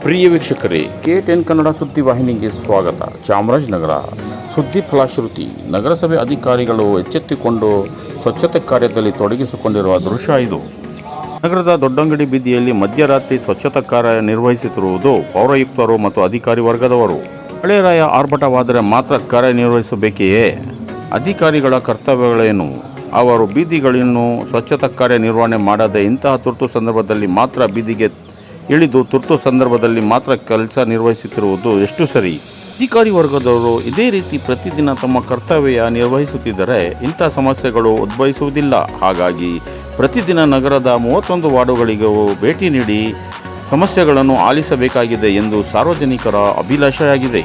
ಪ್ರಿಯ ವೀಕ್ಷಕರೇ, KTN ಕನ್ನಡ ಸುದ್ದಿವಾಹಿನಿಗೆ ಸ್ವಾಗತ. ಚಾಮರಾಜನಗರ ಸುದ್ದಿ ಫಲಶ್ರುತಿ. ನಗರಸಭೆ ಅಧಿಕಾರಿಗಳು ಎಚ್ಚೆತ್ತುಕೊಂಡು ಸ್ವಚ್ಛತೆ ಕಾರ್ಯದಲ್ಲಿ ತೊಡಗಿಸಿಕೊಂಡಿರುವ ದೃಶ್ಯ ಇದು. ನಗರದ ದೊಡ್ಡಂಗಡಿ ಬೀದಿಯಲ್ಲಿ ಮಧ್ಯರಾತ್ರಿ ಸ್ವಚ್ಛತಾ ಕಾರ್ಯ ನಿರ್ವಹಿಸುತ್ತಿರುವುದು ಪೌರಾಯುಕ್ತರು ಮತ್ತು ಅಧಿಕಾರಿ ವರ್ಗದವರು. ಹಳೆರಾಯ ಆರ್ಭಟವಾದರೆ ಮಾತ್ರ ಕಾರ್ಯನಿರ್ವಹಿಸಬೇಕೆಯೇ? ಅಧಿಕಾರಿಗಳ ಕರ್ತವ್ಯಗಳೇನು? ಅವರು ಬೀದಿಗಳನ್ನು ಸ್ವಚ್ಛತಾ ಕಾರ್ಯ ನಿರ್ವಹಣೆ ಮಾಡದೆ ಇಂತಹ ತುರ್ತು ಸಂದರ್ಭದಲ್ಲಿ ಮಾತ್ರ ಬೀದಿಗೆ ಇಳಿದು ತುರ್ತು ಸಂದರ್ಭದಲ್ಲಿ ಮಾತ್ರ ಕೆಲಸ ನಿರ್ವಹಿಸುತ್ತಿರುವುದು ಎಷ್ಟು ಸರಿ? ಅಧಿಕಾರಿ ವರ್ಗದವರು ಇದೇ ರೀತಿ ಪ್ರತಿದಿನ ತಮ್ಮ ಕರ್ತವ್ಯ ನಿರ್ವಹಿಸುತ್ತಿದ್ದರೆ ಇಂಥ ಸಮಸ್ಯೆಗಳು ಉದ್ಭವಿಸುವುದಿಲ್ಲ. ಹಾಗಾಗಿ ಪ್ರತಿದಿನ ನಗರದ 31 ವಾರ್ಡುಗಳಿಗೂ ಭೇಟಿ ನೀಡಿ ಸಮಸ್ಯೆಗಳನ್ನು ಆಲಿಸಬೇಕಾಗಿದೆ ಎಂದು ಸಾರ್ವಜನಿಕರ ಅಭಿಲಾಷೆಯಾಗಿದೆ.